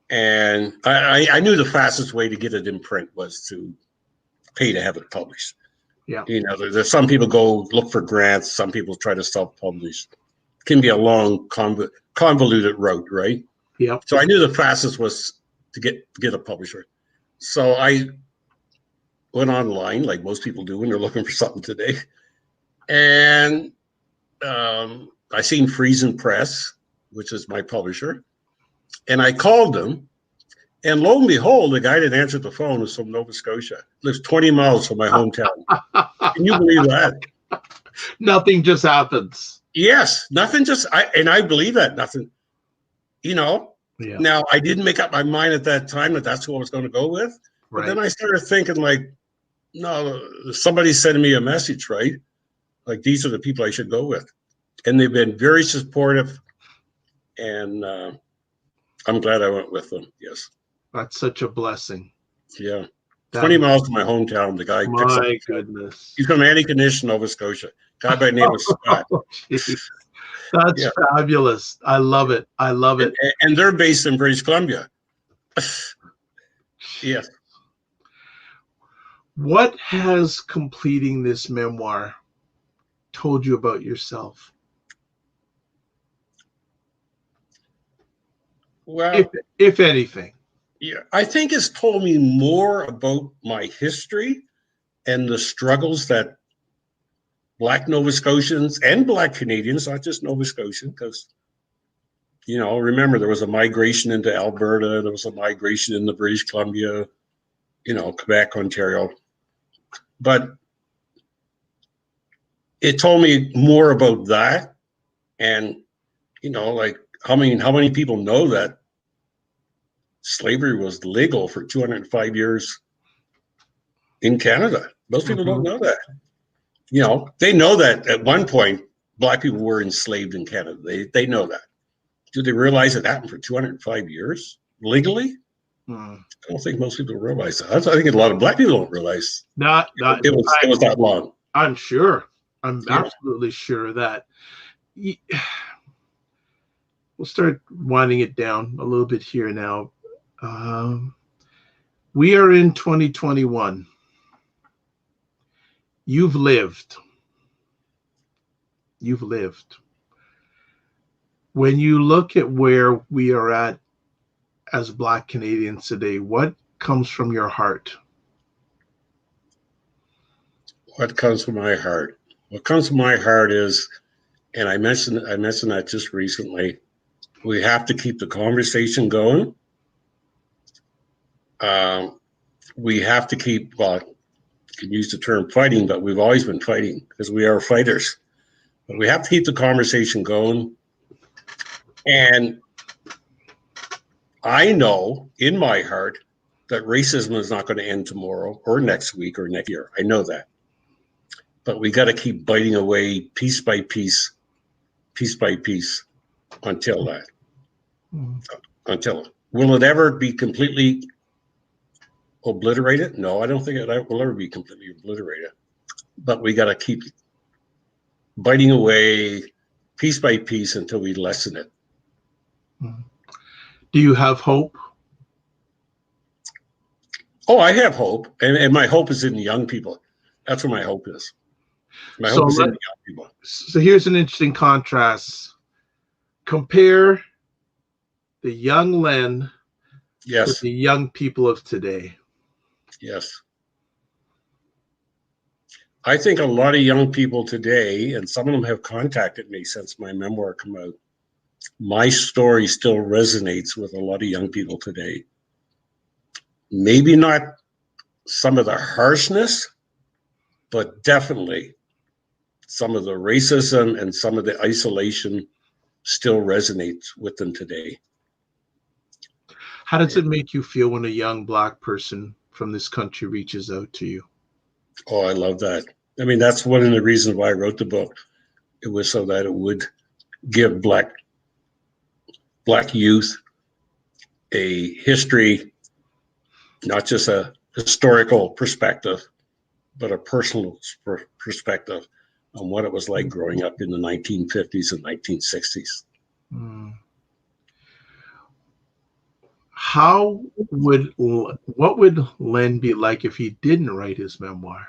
and I knew the fastest way to get it in print was to pay to have it published. Yeah. There's some people go look for grants. Some people try to self-publish. It can be a long, convoluted route, right? Yeah. So I knew the fastest was to get a publisher. So I went online, like most people do when they're looking for something today, and I seen Friesen Press, which is my publisher, and I called them, and lo and behold, the guy that answered the phone was from Nova Scotia, lives 20 miles from my hometown. Can you believe that? Nothing just happens. Yes, nothing just, I believe that, nothing, Yeah. Now, I didn't make up my mind at that time that that's who I was going to go with, but then I started thinking like, no, somebody's sending me a message, right? Like, these are the people I should go with. And they've been very supportive, and I'm glad I went with them. Yes. That's such a blessing. Yeah. 20 miles from my hometown. The guy picks up. My goodness. He's from Antigonish, Nova Scotia. Guy by the name of Scott. That's fabulous. I love it. I love it. And they're based in British Columbia. Yes. What has completing this memoir told you about yourself? Well, if anything. yeah, I think it's told me more about my history and the struggles that Black Nova Scotians and Black Canadians, not just Nova Scotian, because, you know, remember there was a migration into Alberta, there was a migration into British Columbia, you know, Quebec, Ontario. But it told me more about that. And, you know, like, how many people know that slavery was legal for 205 years in Canada? Most people don't know that. You know, they know that at one point, Black people were enslaved in Canada. They know that. Do they realize it happened for 205 years legally? I don't think most people realize that. I think a lot of Black people don't realize it was that long. I'm sure. I'm absolutely sure that. We'll start winding it down a little bit here now. We are in 2021. You've lived. You've lived. When you look at where we are at as Black Canadians today, what comes from your heart? What comes from my heart? What comes from my heart is, and I mentioned that just recently, we have to keep the conversation going. We have to keep, well, you can use the term fighting, but we've always been fighting because we are fighters. But we have to keep the conversation going. And I know in my heart that racism is not going to end tomorrow or next week or next year. I know that. But we got to keep biting away piece by piece until that. Until, will it ever be completely obliterated? No, I don't think it will ever be completely obliterated. But we got to keep biting away piece by piece until we lessen it. Do you have hope? Oh, I have hope. And my hope is in the young people. That's where my hope is. My hope is in the young people. So here's an interesting contrast. Compare the young Len with the young people of today. Yes. I think a lot of young people today, and some of them have contacted me since my memoir came out, my story still resonates with a lot of young people today. Maybe not some of the harshness, but definitely some of the racism and some of the isolation still resonates with them today. How does it make you feel when a young Black person from this country reaches out to you? Oh, I love that. I mean, that's one of the reasons why I wrote the book. It was so that it would give Black youth a history, not just a historical perspective, but a personal perspective on what it was like growing up in the 1950s and 1960s. What would Len be like if he didn't write his memoir?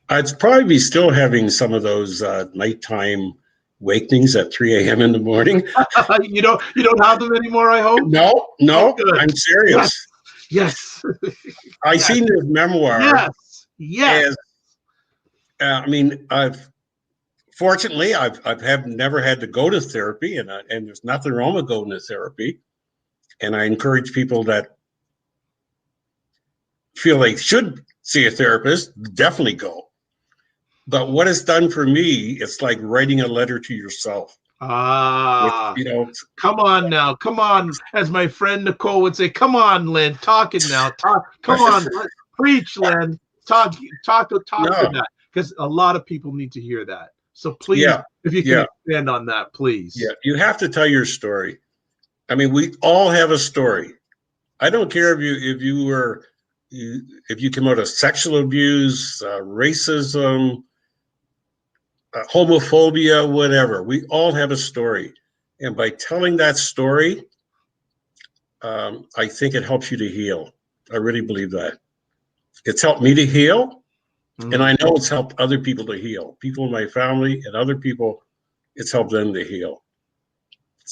I'd probably be still having some of those nighttime awakenings at 3 a.m. in the morning. You don't have them anymore, I hope? No, oh, I'm serious. Yes. I seen this memoir. Yes. I mean, fortunately, I've never had to go to therapy, and there's nothing wrong with going to therapy. And I encourage people that feel they should see a therapist, definitely go. But what it's done for me, it's like writing a letter to yourself. Come on now. Come on. As my friend Nicole would say, come on, Len, talk it now. Come on. Preach, Len. Talk to that. Because a lot of people need to hear that. So please, if you can expand on that, please. Yeah, you have to tell your story. I mean, we all have a story. I don't care if you come out of sexual abuse, racism, homophobia, whatever. We all have a story. And by telling that story, I think it helps you to heal. I really believe that. It's helped me to heal. And I know it's helped other people to heal. People in my family and other people, it's helped them to heal.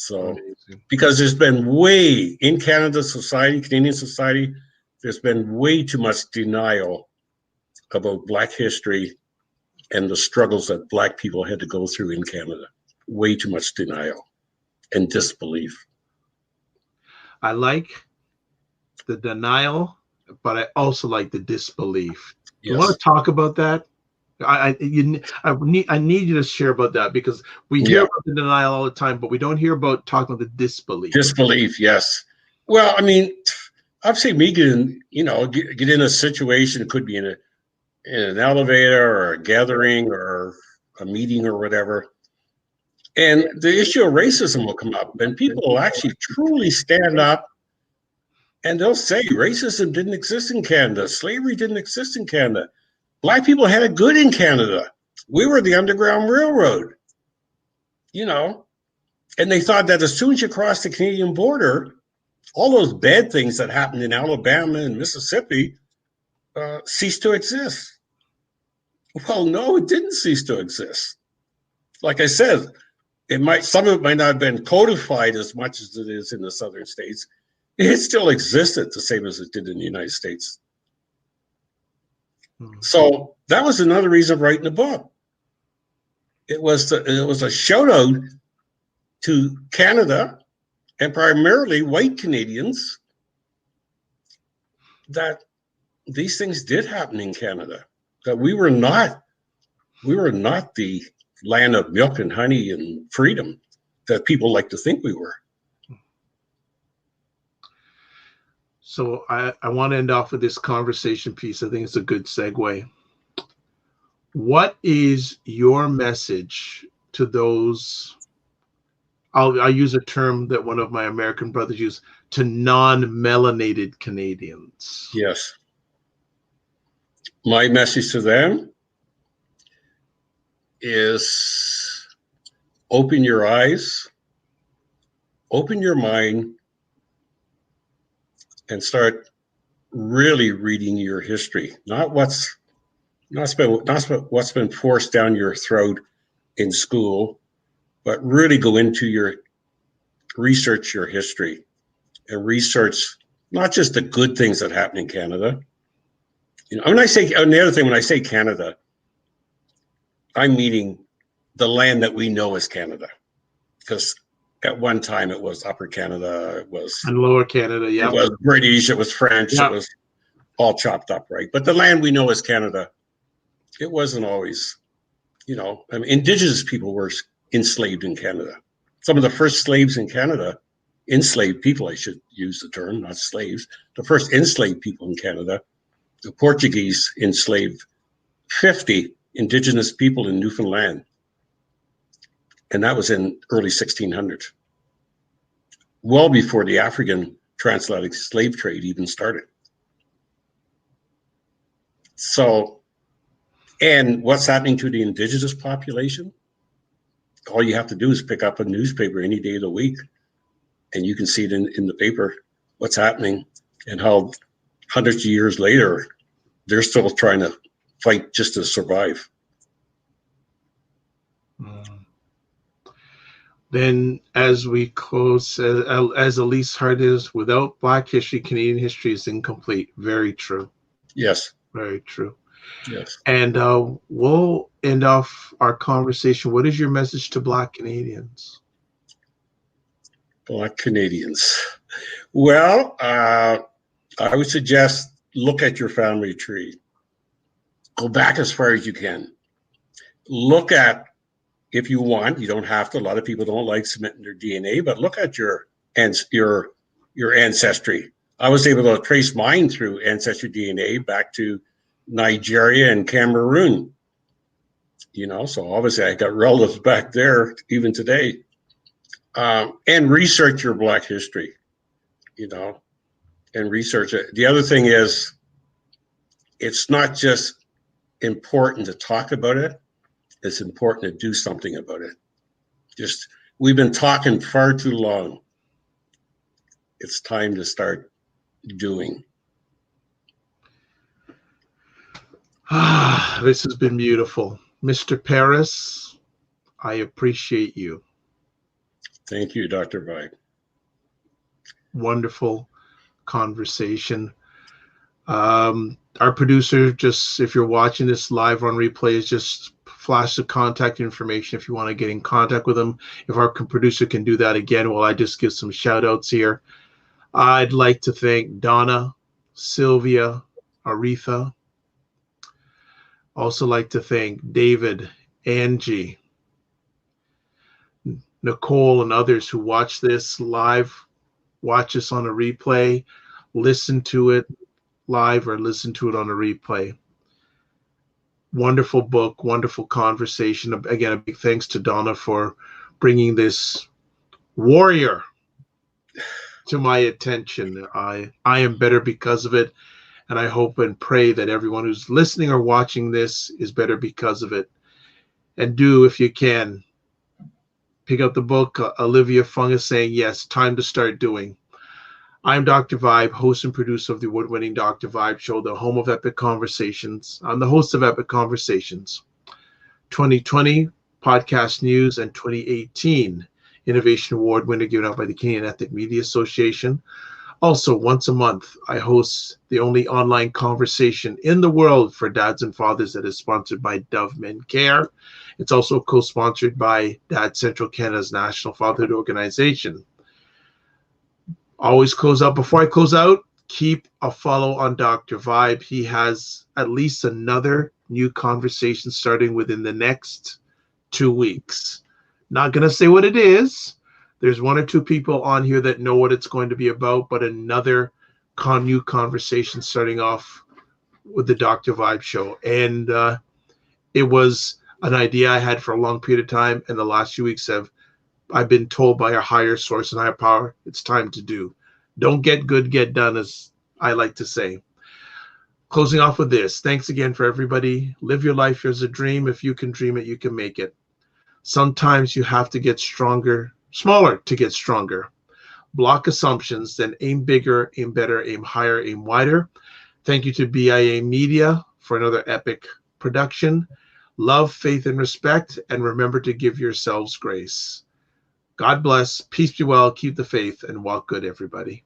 So, Amazing. because there's been in Canada society, Canadian society, there's been way too much denial about Black history and the struggles that Black people had to go through in Canada. Way too much denial and disbelief. I like the denial, but I also like the disbelief. Yes. You want to talk about that? I need you to share about that, because we hear about the denial all the time, but we don't hear about talking about the disbelief. Disbelief, yes. Well, I mean, I've seen me get in a situation. It could be in an elevator or a gathering or a meeting or whatever, and the issue of racism will come up, and people will actually truly stand up and they'll say racism didn't exist in Canada, slavery didn't exist in Canada. Black people had it good in Canada. We were the Underground Railroad, and they thought that as soon as you crossed the Canadian border, all those bad things that happened in Alabama and Mississippi ceased to exist. Well, no, it didn't cease to exist. Like I said, some of it might not have been codified as much as it is in the southern states. It still existed the same as it did in the United States. So that was another reason of writing the book. It was a shout out to Canada, and primarily white Canadians, that these things did happen in Canada. That we were not the land of milk and honey and freedom that people like to think we were. So I want to end off with this conversation piece. I think it's a good segue. What is your message to those, I'll use a term that one of my American brothers used, to non-melanated Canadians? Yes. My message to them is open your eyes, open your mind, and start really reading your history, not what's been forced down your throat in school, but really go into research your history and research not just the good things that happen in Canada. When I say Canada, I'm meaning the land that we know as Canada, because at one time it was Upper Canada, and Lower Canada, yeah. It was British, it was French, It was all chopped up, right? But the land we know as Canada, it wasn't always, Indigenous people were enslaved in Canada. Some of the first slaves in Canada, enslaved people, I should use the term, not slaves, the first enslaved people in Canada, the Portuguese enslaved 50 Indigenous people in Newfoundland. And that was in early 1600s, well before the African transatlantic slave trade even started. So, and what's happening to the Indigenous population? All you have to do is pick up a newspaper any day of the week, and you can see it in the paper, what's happening, and how hundreds of years later, they're still trying to fight just to survive. Then, as we close, as Elise Hart is, without Black history, Canadian history is incomplete. Very true. Yes. Very true. Yes. And we'll end off our conversation. What is your message to Black Canadians? Black Canadians. Well, I would suggest look at your family tree. Go back as far as you can. Look at, if you want, you don't have to. A lot of people don't like submitting their DNA, but look at your ancestry. I was able to trace mine through Ancestry DNA back to Nigeria and Cameroon. So obviously I got relatives back there even today. And research your Black history, and research it. The other thing is, it's not just important to talk about it, it's important to do something about it. We've been talking far too long. It's time to start doing. This has been beautiful. Mr. Paris, I appreciate you. Thank you, Dr. Vibe. Wonderful conversation. Our producer, just if you're watching this live on replay, is just flash the contact information if you want to get in contact with him. If our producer can do that again, well, I just give some shout outs here. I'd like to thank Donna, Sylvia, Aretha. Also like to thank David, Angie, Nicole, and others who watch this live, watch us on a replay, listen to it live, or listen to it on a replay. Wonderful book, wonderful conversation. Again, a big thanks to Donna for bringing this warrior to my attention. I am better because of it, and I hope and pray that everyone who's listening or watching this is better because of it. And do, if you can, pick up the book. Olivia Fung is saying, yes, time to start doing. I'm Dr. Vibe, host and producer of the award-winning Dr. Vibe Show, the home of Epic Conversations. I'm the host of Epic Conversations, 2020 Podcast News, and 2018 Innovation Award winner given out by the Canadian Ethnic Media Association. Also, once a month, I host the only online conversation in the world for dads and fathers that is sponsored by Dove Men Care. It's also co-sponsored by Dad Central Canada's National Fatherhood Organization. Always close out. Before I close out, keep a follow on Dr. Vibe. He has at least another new conversation starting within the next 2 weeks. Not going to say what it is. There's one or two people on here that know what it's going to be about, but another new conversation starting off with the Dr. Vibe Show. And it was an idea I had for a long period of time, and the last few weeks I've been told by a higher source and higher power, it's time to do. Don't get good, get done, as I like to say. Closing off with this, thanks again for everybody. Live your life as a dream. If you can dream it, you can make it. Sometimes you have to get smaller to get stronger. Block assumptions, then aim bigger, aim better, aim higher, aim wider. Thank you to BIA Media for another epic production. Love, faith, and respect, and remember to give yourselves grace. God bless, peace be well, keep the faith, and walk good, everybody.